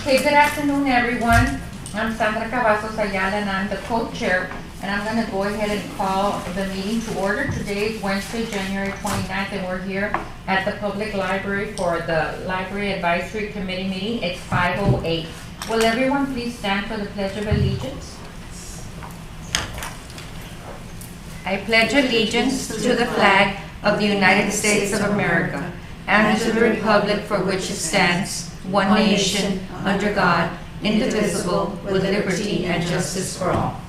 Okay, good afternoon, everyone. I'm Sandra Cavazos Ayala, and I'm the co-chair, and I'm gonna go ahead and call the meeting to order. Today is Wednesday, January 29th, and we're here at the Public Library for the Library Advisory Committee meeting. It's 5:08. Will everyone please stand for the Pledge of Allegiance? I pledge allegiance to the flag of the United States of America and to the republic for which it stands, one nation, under God, indivisible, with liberty and justice for all.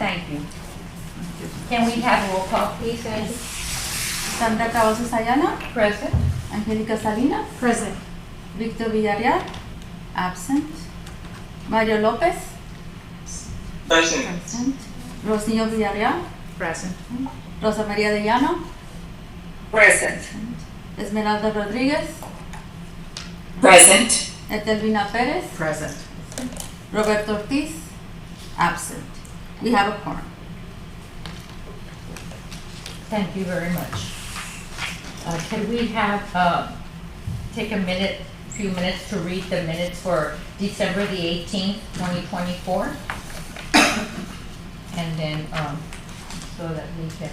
Thank you. Can we have a roll call, please, Angie? Sandra Cavazos Ayala, Present. Angelica Salinas, Present. Victor Villarreal, absent. Mario Lopez, Present. Rosillo Villarreal, Present. Rosa María de Llano, Present. Esmeralda Rodríguez, Present. Etelvina Pérez, Present. Roberto Ortiz, absent. We have a quorum. Thank you very much. Can we have, take a few minutes to read the minutes for December the 18th, 2024? And then, so that we can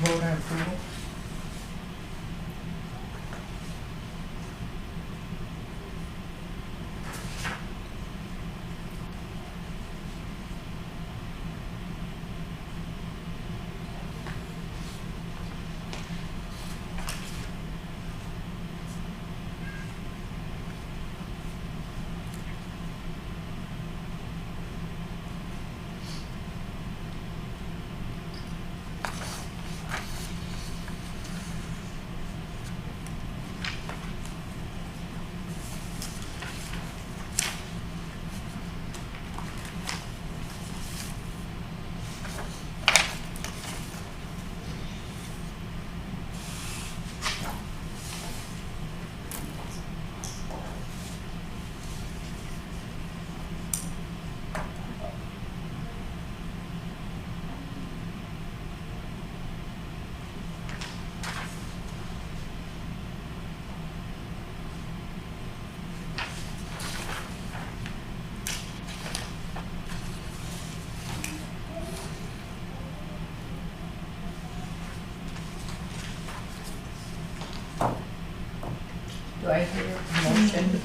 vote on approval. Do I hear a motion?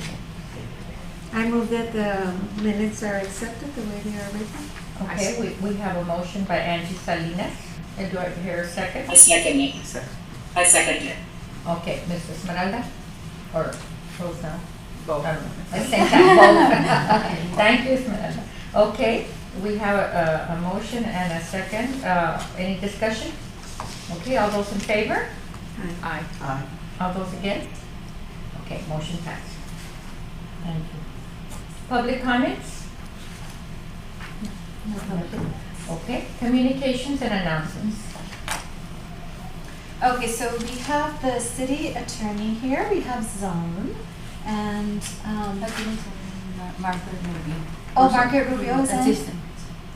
I move that the minutes are accepted the way they are written. Okay, we have a motion by Angie Salinas. And do I hear a second? I second it. I second it. Okay, Mrs. Esmeralda? Or Rosa? Both. At the same time, both. Thank you, Esmeralda. Okay, we have a motion and a second. Any discussion? Okay, all those in favor? Aye. Aye. All those against? Okay, motion passed. Thank you. Public comments? Nothing. Okay, communications and announcements. Okay, so we have the city attorney here, we have Zone, and, Margaret Rubio. oh, Margaret Rubio is in? Assistant.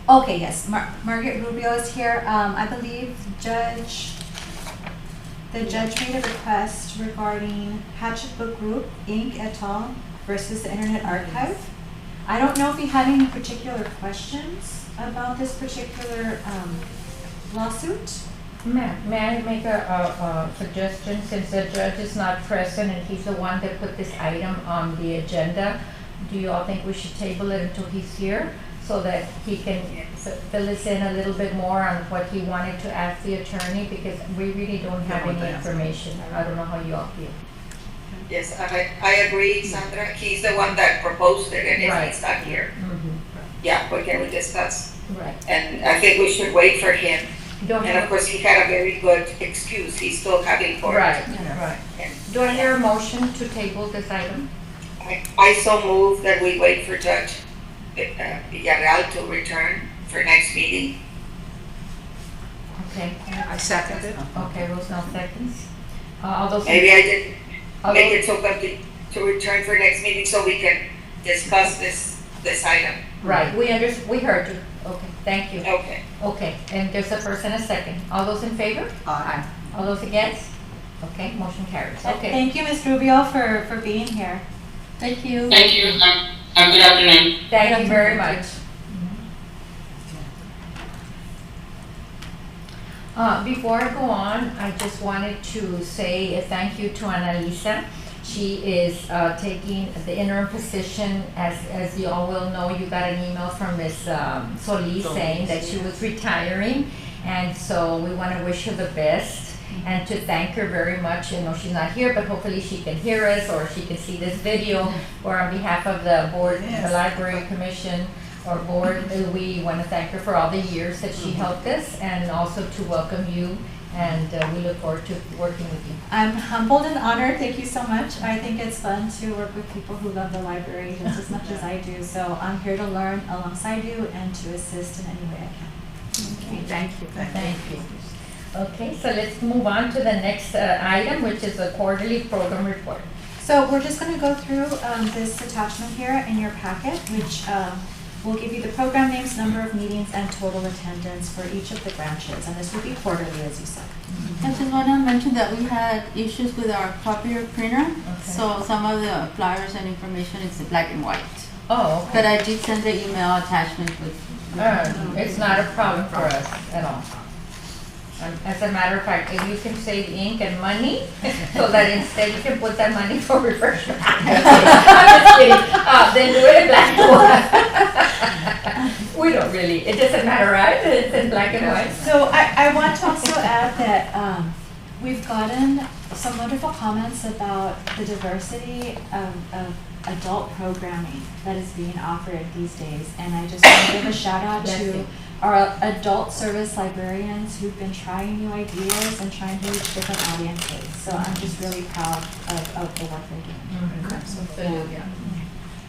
Okay, yes, Margaret Rubio is here. I believe the judge made a request regarding Hatchet Book Group, Inc. et al. Versus the Internet Archive. I don't know if he had any particular questions about this particular lawsuit. May I make a suggestion, since the judge is not present and he's the one that put this item on the agenda? Do you all think we should table it until he's here so that he can fill us in a little bit more on what he wanted to ask the attorney? Because we really don't have any information. I don't know how you all feel. Yes, I agree, Sandra. He's the one that proposed it, and if he's not here, yeah, what can we discuss? Right. And I think we should wait for him. Don't And of have, course, he had a very good excuse. He's still having court. right, right. Do I hear a motion to table this item? I so move that we wait for Judge Villarreal to return for next meeting. Okay. I second it. Okay, Rosal seconds. All those. Maybe I didn't all make those- it so that to return for next meeting so we can discuss this item. Right, we heard you. Okay, thank you. Okay. Okay, and there's a first and a second. All those in favor? Aye. All those against? Okay, motion carries. Okay. Thank you, Ms. Rubio, for being here. Thank you. Thank you. Have a good afternoon. Thank you very much. Before I go on, I just wanted to say a thank you to Annalisa. She is taking the interim position. As you all will know, you got an email from Ms. Solis saying that she was retiring. And so we want to wish her the best and to thank her very much. You know, she's not here, but hopefully she can hear us or she can see this video. Or on behalf of the board, the library commission or board, we want to thank her for all the years that she helped us and also to welcome you. And we look forward to working with you. I'm humbled and honored. Thank you so much. I think it's fun to work with people who love the library just as much as I do. So I'm here to learn alongside you and to assist in any way I can. Okay, thank you. Thank you. Okay, so let's move on to the next item, which is the quarterly program report. So we're just going to go through this attachment here in your packet, which will give you the program names, number of meetings, and total attendance for each of the branches. And this will be quarterly, as you said. I just want to mention that we had issues with our copier printer. So some of the flyers and information is black and white. Oh, okay. But I did send the email attachment with. It's not a problem for us at all. As a matter of fact, if you can save ink and money, so that instead you can put that money for refreshment. I'm just kidding. Then do it in black and white. We don't really, it doesn't matter, right? It's in black and white. So I want to also add that we've gotten some wonderful comments about the diversity of adult programming that is being offered these days. And I just want to give a shout out to our adult service librarians who've been trying new ideas and trying to reach different audiences. So I'm just really proud of the work they're doing.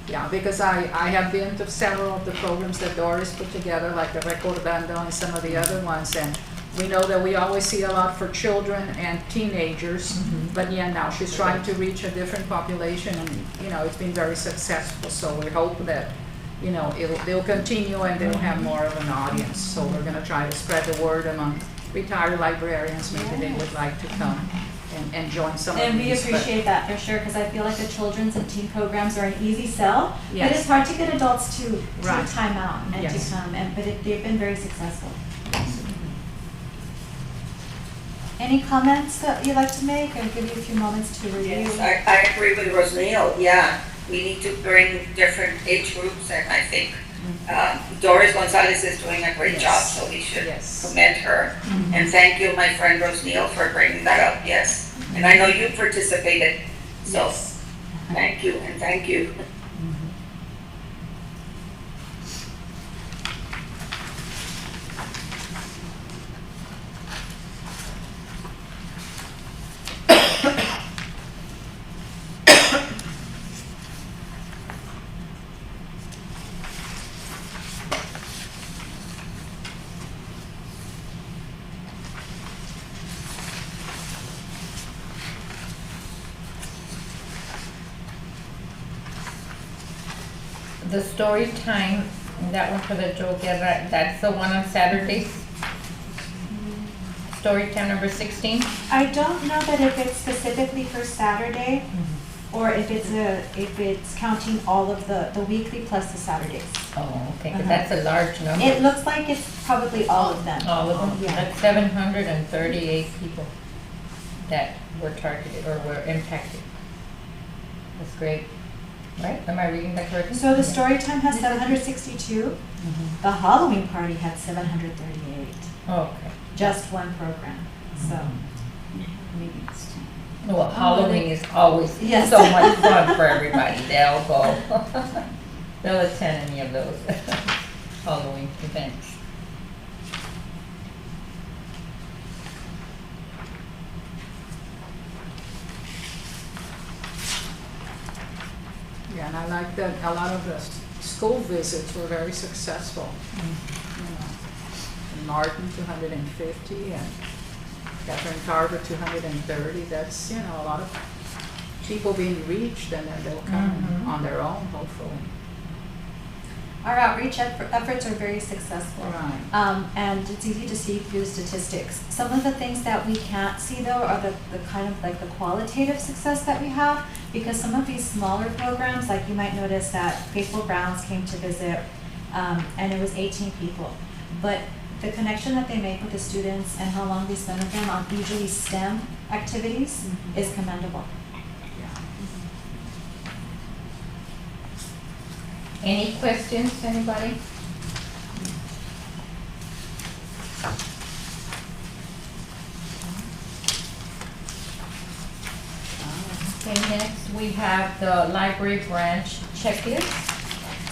Yeah, because I have been to several of the programs that Doris put together, like the Recordando and some of the other ones, and we know that we always see a lot for children and teenagers, but yeah, now she's trying to reach a different population, and you know, it's been very successful. So we hope that, you know, they'll continue and they'll have more of an audience. So we're going to try to spread the word among retired librarians. Maybe they would like to come and join some And of we these. appreciate that for sure, because I feel like the children's and teen programs are an easy sell, but Yes. it's hard to get adults to Right. time out and Yes. to come, they've been very successful. Any comments that you'd like to make? I'll give you a few moments to review. Yes, I agree with Rosneil, yeah. We need to bring different age groups, and I think Doris Gonzalez is doing a great job, so we should commend her. And thank you, my friend Rosneil, for bringing that up, yes. And I know you participated, so thank you and thank you. The story time, that one for the Joe Guerra, that's the one on Saturdays? Story time number 16? I don't know that if it's specifically for Saturday, or if it's counting all of the weekly plus the Saturdays. Oh, okay, 'cause that's a large number. It looks like it's probably all of them. All of them? Yeah. That's 738 people that were targeted or were impacted. That's great. Right? Am I reading that correctly? So the story time has 762. The Halloween party had 738. Oh, okay. Just one program. So Maybe it's 10. Well, Halloween is always Yes. so much fun for everybody. They'll go. They'll attend any of those Halloween events. Yeah, and I like that a lot of the school visits were very successful. You know, in Martin, 250, and Catherine Carver, 230. That's, you know, a lot of people being reached, and then they'll come on their own, hopefully. our outreach efforts are very successful. Right. And it's easy to see through the statistics. Some of the things that we can't see though are the kind of like the qualitative success that we have, because some of these smaller programs, like you might notice that Faithful Browns came to visit, and it was 18 people. But the connection that they make with the students and how long they spend with them on usually STEM activities is commendable. Any questions, anybody? Okay, next we have the library branch checklist.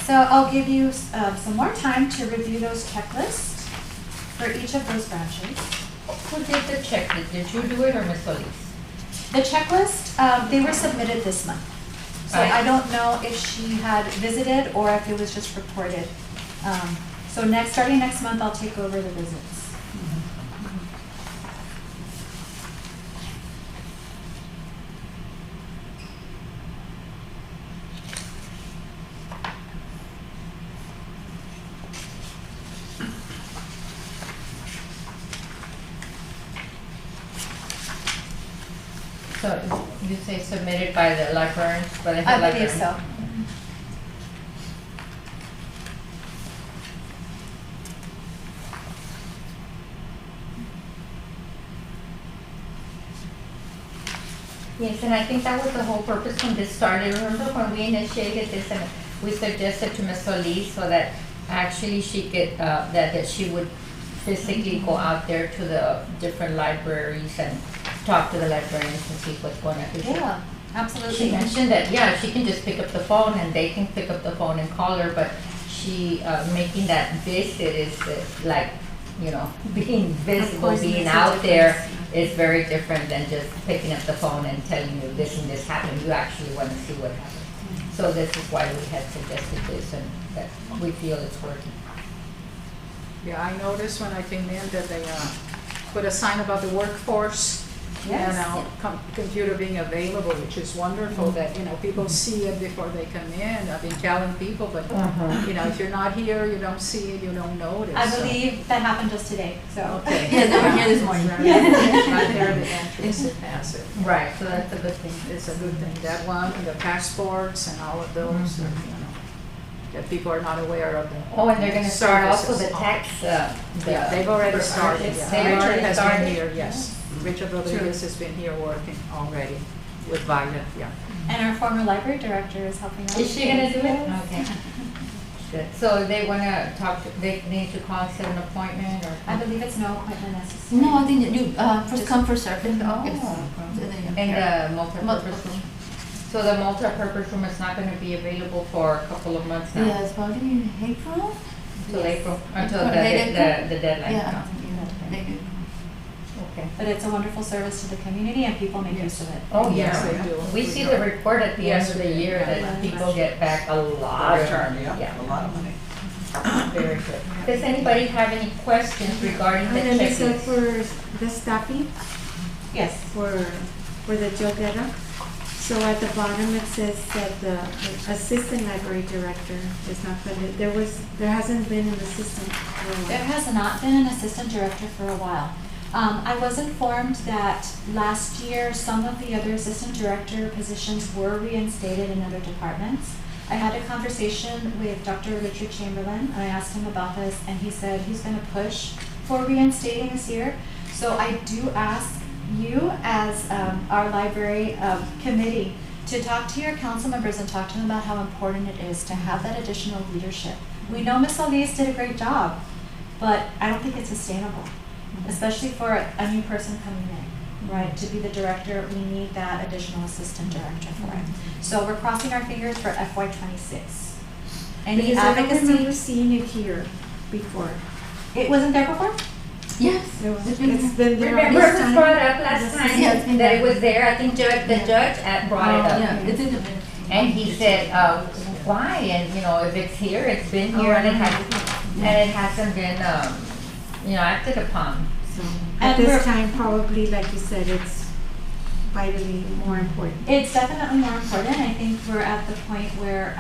So I'll give you some more time to review those checklists for each of those branches. Who did the checklist? Did you do it or Ms. Solis? The checklist, they were submitted this month. So Right. I don't know if she had visited or if it was just reported. So starting next month, I'll take over the visits. So you say submitted by the librarians, by the I head believe librarian? so. Yes, and I think that was the whole purpose when this started. Remember when we initiated this and we suggested to Ms. Solis so that actually she could, that she would physically go out there to the different libraries and talk to the librarians and see what's going on. Yeah, She absolutely. mentioned that, yeah, she can just pick up the phone and they can pick up the phone and call her, but she, making that visit is like, you know, being visible, course, being makes a out there difference. is very different than just picking up the phone and telling you this and this happened. You actually want to see what happened. So this is why we had suggested this and that we feel it's working. Yeah, I noticed when I came in that they put a sign about the workforce Yes. and computer being available, which is wonderful that, you know, people see it before they come in. I've been telling people, but, you know, if you're not here, you don't see it, you don't notice. I so- believe that happened just today, so. Okay. Yes, they were here this morning. Right there at the entrance to pass it. Right, so that's a good thing. It's a good thing, that one, and the passports and all of those, you know, that people are not aware of the. Oh, and they're gonna start also the services. tax, Yeah, they've already started, yeah. They've Richard already has started? been here, yes. Richard Rodriguez has been here working already with Violet, yeah. And our former library director is helping out. Is she gonna do it? Yes. Okay. Good. So they wanna talk, they need to call, set an appointment or? I believe it's no appointment necessary. No, I think that you, first come, first served. Oh. Yes. So they- In the Multiple. multipurpose room? So the multipurpose room is not gonna be available for a couple of months now? Yeah, it's probably in April. Till April, until the Later. deadline Yeah, comes? they do. Okay. But it's a wonderful service to the community and people make use of it. Oh, Yes, yeah. they do. We see the report at the end Yes, of the we do. year Yeah. that people get back a lot. Return, yeah, Yeah, a lot of money. very good. Does anybody have any questions regarding the And then this is checklist? for the staffing, Yes. for the Jodera. So at the bottom, it says that the assistant library director is not funded. There hasn't been an assistant for a There while. has not been an assistant director for a while. I was informed that last year, some of the other assistant director positions were reinstated in other departments. I had a conversation with Dr. Richard Chamberlain, and I asked him about this, and he said he's gonna push for reinstating this year. So I do ask you, as our library committee, to talk to your council members and talk to them about how important it is to have that additional leadership. We know Ms. Solis did a great job, but I don't think it's sustainable, especially for a new person coming in, right? To be the director, we need that additional assistant director for it. So we're crossing our fingers for FY '26. Any Because I don't remember advocacy? seeing it here before. It wasn't there before? Yes. It's been there all Remember this it was time. brought up last Yeah, it's time been that it there. was there, I think the judge brought it up. Yeah, it's in the minutes. And he said, why? And, you know, if it's here, it's been here and it hasn't been, acted upon. At And this we're- time, probably, like you said, it's vitally more important. It's definitely more important. I think we're at the point where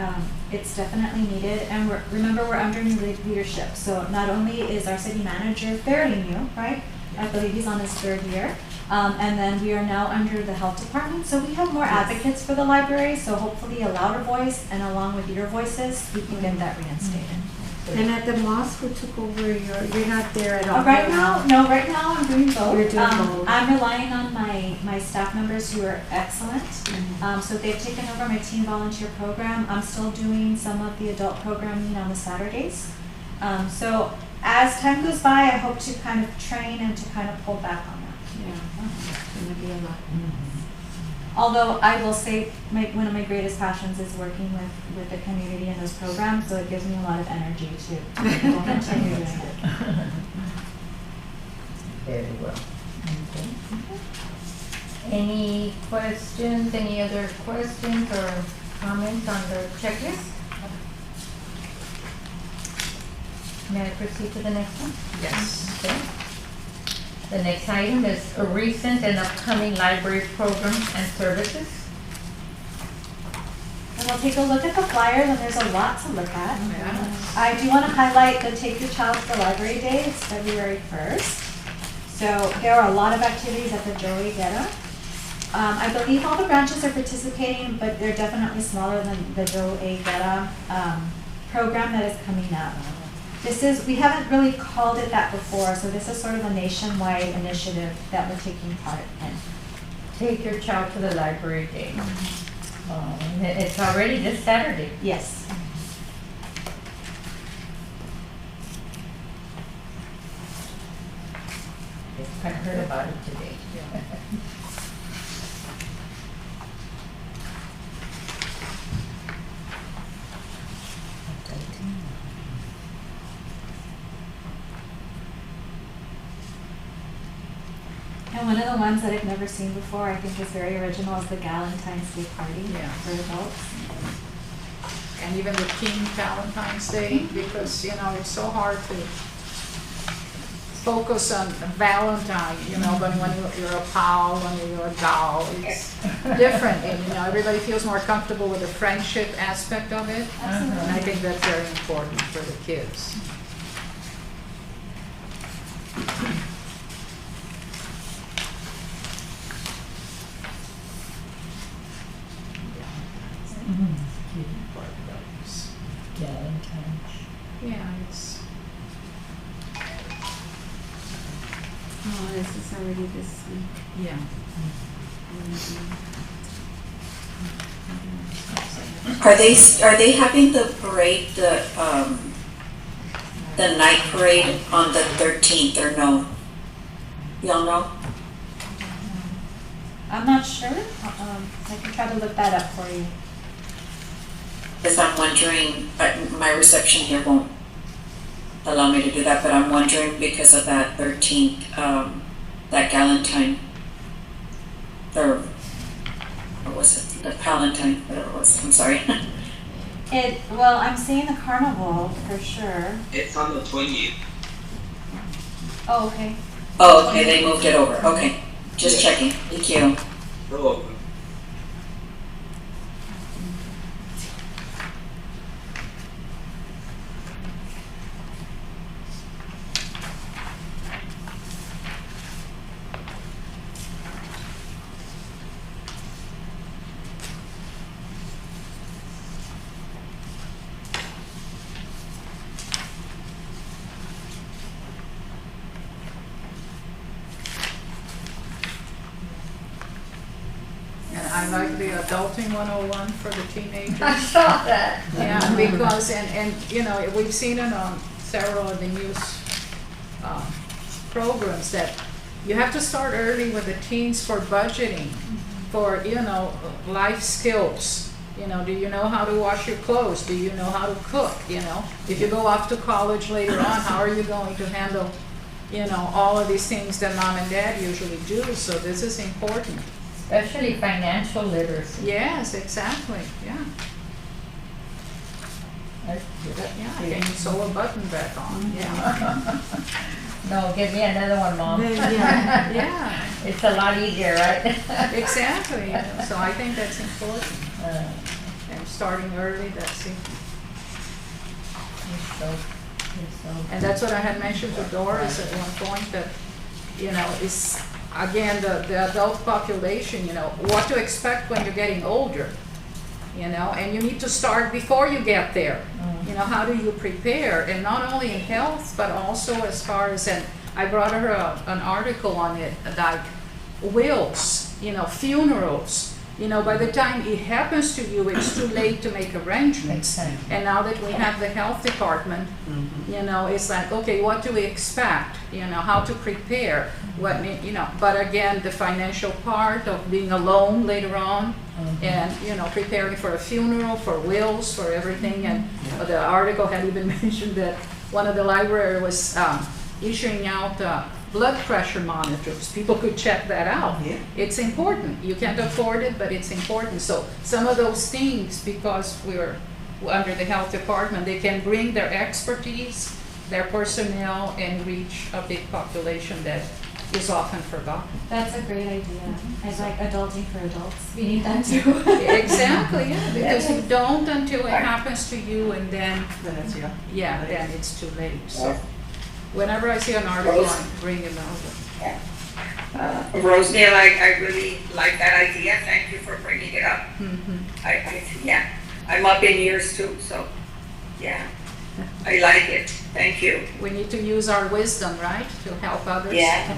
It's definitely needed, and remember, we're under new leadership, so not only is our city manager fairly new, right? I believe he's on his 3rd year, and then we are now under the health department, so we have more advocates for the library, so hopefully a louder voice, and along with your voices, we can get that reinstated. And at the mosque, who took over you're not there at all? Right now I'm doing both. You're doing both. I'm relying on my staff members who are excellent. So they've taken over my teen volunteer program. I'm still doing some of the adult programming on the Saturdays. So as time goes by, I hope to kind of train and to kind of pull back on that. Yeah, it's gonna be a lot. Although I will say one of my greatest passions is working with the community in those programs, so it gives me a lot of energy to continue doing it. Very well. Okay. Any questions, any other questions or comments on the checklist? May I proceed to the next one? Yes. Okay. The next item is a recent and upcoming library programs and services. And we'll take a look at the flyers, and there's a lot to look at. Yeah. I do want to highlight the Take Your Child to the Library Day. It's February 1st. So there are a lot of activities at the Joey Guerra. I believe all the branches are participating, but they're definitely smaller than the Joe A. Guerra program that is coming up. We haven't really called it that before, so this is sort of a nationwide initiative that we're taking part in. Take Your Child to the Library Day. And it's already this Saturday. Yes. I heard about it today. And one of the ones that I've never seen before, I think is very original, is the Galentine's Day Party Yeah. for adults. And even the Teen Valentine's Day, because, it's so hard to focus on Valentine, but when you're a pal, when you're a gal, it's different. And, everybody feels more comfortable with the friendship aspect of it. Absolutely. And I think that's very important for the kids. Yeah, it's. Oh, this is already this week. Yeah. Are they having the parade, the night parade on the 13th or no? Y'all know? I'm not sure. I can try to look that up for you. Because I'm wondering, my reception here won't allow me to do that, but I'm wondering because of that 13th, that Galentine, or what was it? The Palentine, whatever it was. I'm sorry. Well, I'm seeing the carnival for sure. It's on the 20th. Oh, okay. Oh, okay, they moved it over. Okay, just checking. Thank you. You're welcome. And I like the Adulting 101 for the teenagers. I saw that. Yeah, because, we've seen it on several of the news programs that you have to start early with the teens for budgeting, for, life skills. Do you know how to wash your clothes? Do you know how to cook? If you go off to college later on, how are you going to handle, all of these things that mom and dad usually do? So this is important. Especially financial literacy. Yes, exactly, yeah. Yeah, can you sew a button back on? Yeah. No, give me another one, Mom. Yeah. Yeah, It's a lot easier, right? exactly. So I think that's important. And starting early, that's And that's what I had mentioned to Doris at one point, that, you know, is, again, the adult population, you know, what to expect when you're getting older, you know, and you need to start before you get there. You know, how do you prepare? And not only in health, but also as far as, and I brought her an article on it, like wills, you know, funerals. You know, by the time it happens to you, it's too late to make arrangements. And now that we have the health department, you know, it's like, okay, what do we expect? You know, how to prepare, what, you know, but again, the financial part of being alone later on, and, you know, preparing for a funeral, for wills, for everything. And the article had even mentioned that one of the library was issuing out blood pressure monitors. People could check that out. Yeah. It's important. You can't afford it, but it's important. So some of those things, because we're under the health department, they can bring their expertise, their personnel, and reach a big population that is often forgotten. That's a great idea. I like adulting for adults. We need that too. Exactly, yeah, because you don't until it happens to you, and then, Then it's, yeah, then it's too late. So whenever I see an article, I bring it over. Rosemary, I really like that idea. Thank you for bringing it up. Yeah, I'm up in years too, so, yeah, I like it. Thank you. We need to use our wisdom, right, to help others? Yeah.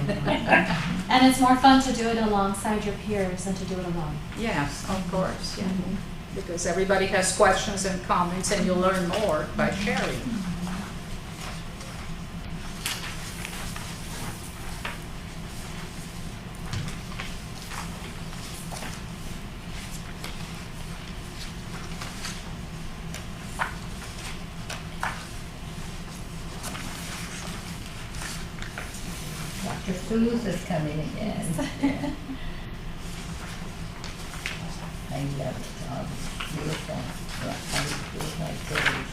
And it's more fun to do it alongside your peers than to do it alone. Yes, of course, yeah. Because everybody has questions and comments, and you learn more by sharing. Dr. Seuss is coming again. Yeah. I love it. Beautiful. Yeah, I do like those.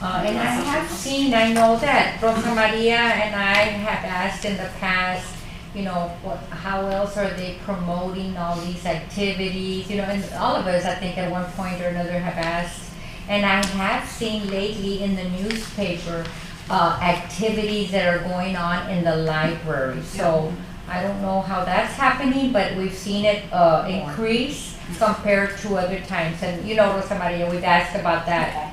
And I have seen, I know that Rosa Maria and I have asked in the past, you know, how else are they promoting all these activities? You know, and all of us, I think, at one point or another have asked. And I have seen lately in the newspaper activities that are going on in the library. So I don't know how that's happening, but we've seen it increase compared to other times. And you know, Rosa Maria, we've asked about that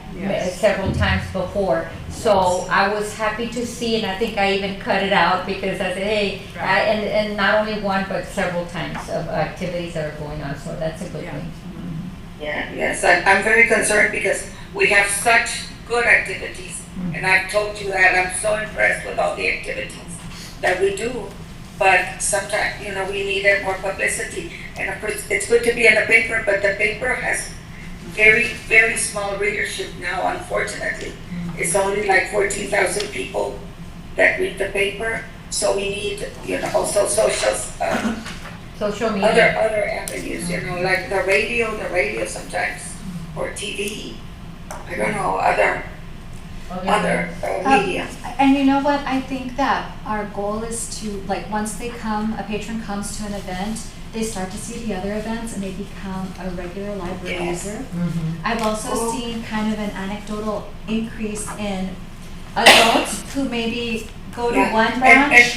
several times before. So I was happy to see, and I think I even cut it out because I said, hey, and not only one, but several times of activities that are going on. So that's a good thing. Yeah, yes, I'm very concerned because we have such good activities. And I've told you that I'm so impressed with all the activities that we do. But sometimes, you know, we needed more publicity. And of course, it's good to be in the paper, but the paper has very, very small readership now, unfortunately. It's only like 14,000 people that read the paper. So we need, you know, also social media. Other avenues, you know, like the radio sometimes, or TV. I don't know, other media. And you know what? I think that our goal is to, like, once they come, a patron comes to an event, they start to see the other events and they become a regular library user. I've also seen kind of an anecdotal increase in adults who maybe go to one branch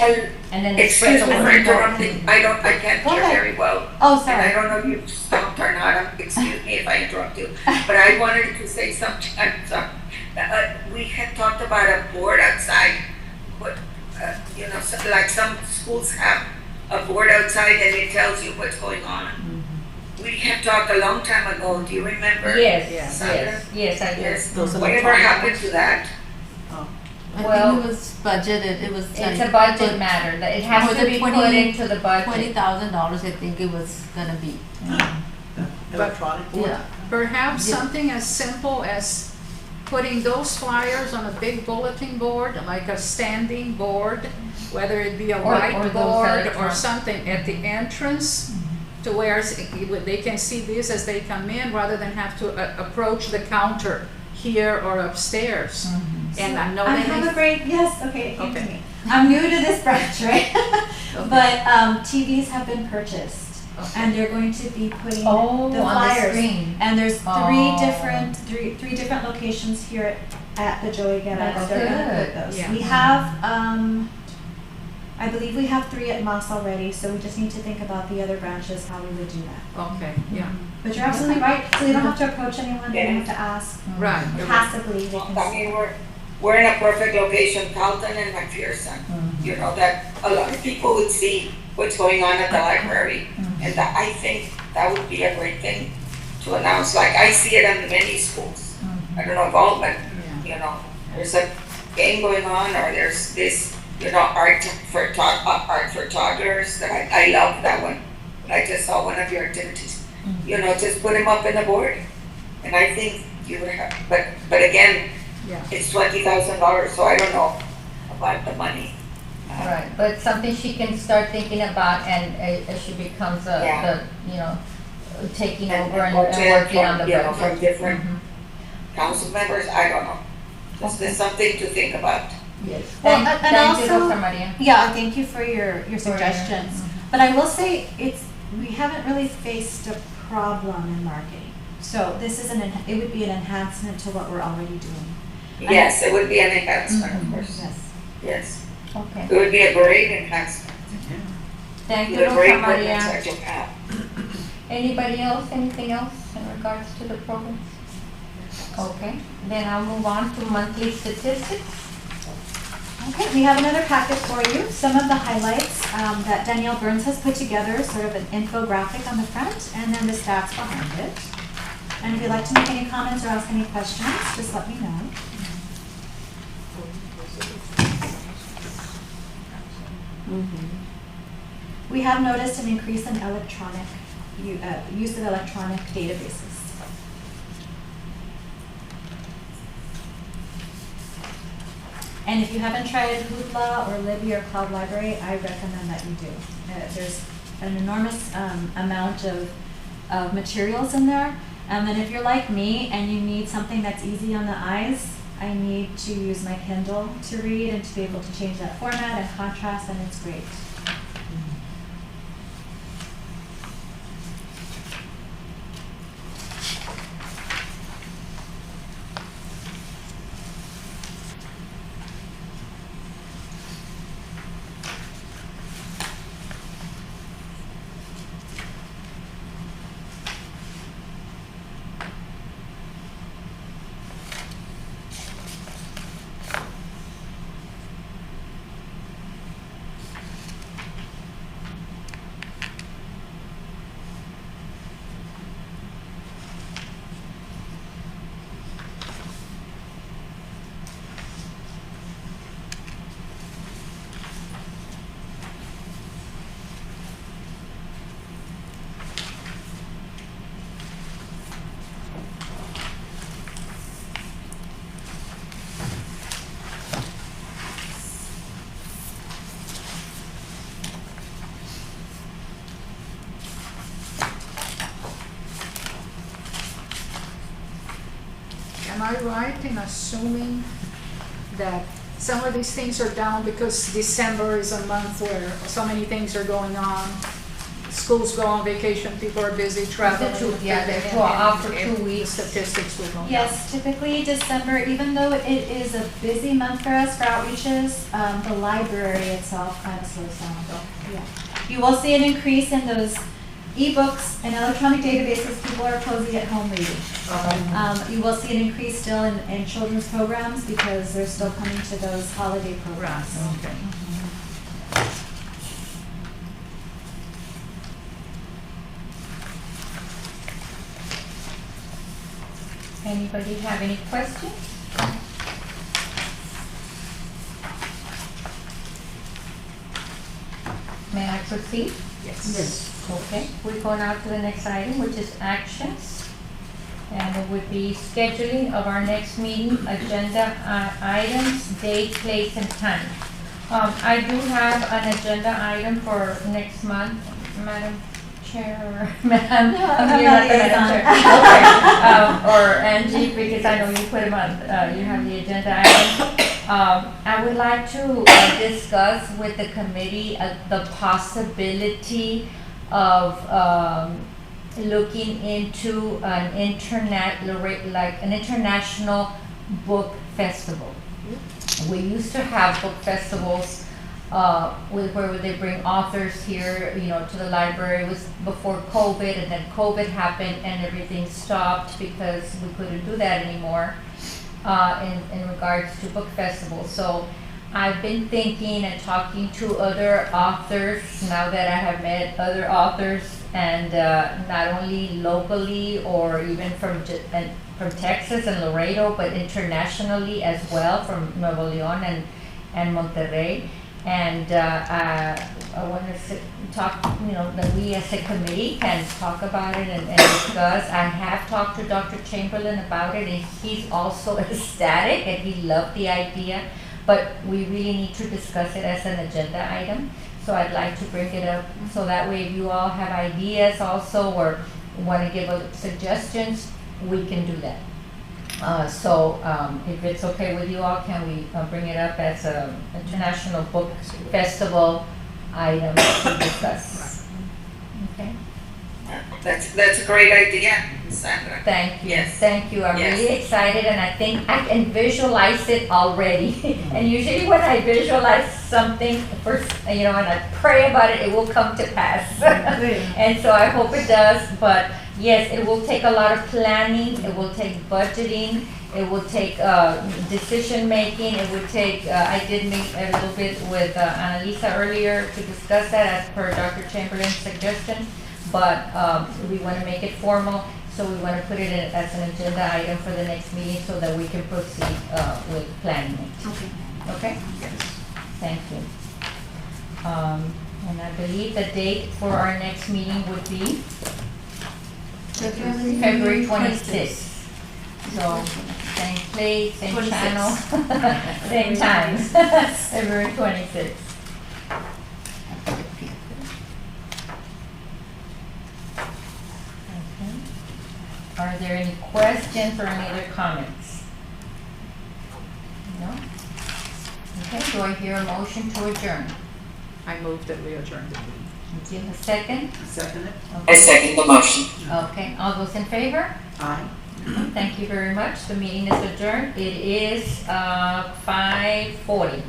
and then they Excuse me spread for the interrupting. I can't hear very well. Oh, And I sorry. don't know if you stopped or not. Excuse me if I interrupt you. But I wanted to say something. I'm sorry. We had talked about a board outside. What, you know, like some schools have a board outside and it tells you what's going on. We had talked a long time ago. Do you remember? Yes, Sandra? yes, I do. Yes. Those are the Whatever top- happened to that? I Well, think it was budgeted, it was. It's a budget matter, that it has Was to it be 20 put into the budget. $20,000, I think it was gonna be. Electronic board? Yeah. Perhaps Yeah. something as simple as putting those flyers on a big bulletin board, like a standing board, whether it be a Or those whiteboard or electronic. something at the entrance, to where they can see this as they come in, rather than have to approach the counter here or upstairs. And I know I that have a great, yes, okay, it came to Okay. me. I'm new to this branch, right? But TVs have been purchased And they're going to be putting Oh, the on the flyers. screen. And there's Oh. three different locations here at the Joey Guerra That's that they're gonna good. put those. Yeah. We have, I believe we have 3 at Moss already, so we just need to think about the other branches, how we would do that. Okay, yeah, But you're absolutely right, so they don't have to approach anyone, they don't have to ask. right. you're right. Passively, they can. I mean, we're in a perfect location, Carlton and McPherson. You know, that a lot of people would see what's going on at the library. And that, I think that would be a great thing to announce, like I see it in many schools. I don't know if all, but, you know, there's a game going on, or there's this, you know, art for toddlers, that I love that one. I just saw one of your activities. You know, just put them up in the board. And I think you would have, but again, Yeah. it's $20,000, so I don't know about the money. Right, but something she can start thinking about, and as she becomes Yeah. you know, taking And over and budget working on the from, you know, budget. from different Mhm. council members, I don't know. There's something to think about. Yes. Well, Thank and you, also- Dr. Maria. Yeah, thank you for your suggestions. Mhm. But I will say, we haven't really faced a problem in marketing. So this is it would be an enhancement to what we're already doing. Yes, it would be an enhancement, of course. Yes. Yes, Okay. it would be a great enhancement. Thank you, With a great Dr. program Maria. that you have. Anybody else, anything else in regards to the programs? Okay, then I'll move on to monthly statistics. Okay, we have another packet for you. Some of the highlights that Danielle Burns has put together, sort of an infographic on the front, and then the stats behind it. And if you'd like to make any comments or ask any questions, just let me know. We have noticed an increase in use of electronic databases. And if you haven't tried Hoopla or Libby or Cloud Library, I recommend that you do. There's an enormous amount of materials in there. And then if you're like me and you need something that's easy on the eyes, I need to use my Kindle to read and to be able to change that format and contrast, and it's great. Am I right in assuming that some of these things are down because December is a month where so many things are going on? Schools go on vacation, people are busy traveling. They're off for 2 weeks. The statistics will go down. Yes, typically December, even though it is a busy month for us for outreaches, the library itself kind of slows down. Yeah. You will see an increase in those ebooks and electronic databases. People are cozy at home reading. You will see an increase still in children's programs because they're still coming to those holiday programs. Okay. Anybody have any questions? May I proceed? Yes. Okay, we go now to the next item, which is actions. And it would be scheduling of our next meeting, agenda items, date, place, and time. I do have an agenda item for next month, Madam Chair, or Madam. I'm you're not the Madam liaison. Chair. Okay, or Angie, because I know you put them on, you have the agenda item. I would like to discuss with the committee the possibility of looking into an international book festival. We used to have book festivals where they bring authors here, to the library. It was before COVID, and then COVID happened and everything stopped because we couldn't do that anymore in regards to book festivals. So I've been thinking and talking to other authors now that I have met other authors, and not only locally or even from Texas and Laredo, but internationally as well, from Nuevo León and Monterrey. And I want to talk, that we as a committee can talk about it and discuss. I have talked to Dr. Chamberlain about it, and he's also ecstatic, and he loved the idea. But we really need to discuss it as an agenda item. So I'd like to bring it up, so that way if you all have ideas also, or want to give suggestions, we can do that. So if it's okay with you all, can we bring it up as an International Book Festival item to discuss? Okay. That's a great idea, Sandra. Thank you. Yes. Thank you. I'm Yes. really excited, and I think I can visualize it already. And usually when I visualize something first, and I pray about it, it will come to pass. And so I hope it does. But yes, it will take a lot of planning. It will take budgeting. It will take decision making. It would take. I did meet a little bit with Annalisa earlier to discuss that as per Dr. Chamberlain's suggestion. But we want to make it formal, so we want to put it in as an agenda item for the next meeting so that we can proceed with planning it. Okay. Okay? Yes. Thank you. And I believe the date for our next meeting would be February 26th. So, same place, same 26th. channel, same time, February 26th. Are there any questions or any other comments? No? Okay, do I hear a motion to adjourn? I move that we adjourn the meeting. Thank you. A second? Second it? I Okay. second the motion. Okay, all those in favor? Aye. Thank you very much. The meeting is adjourned. It is 5:40.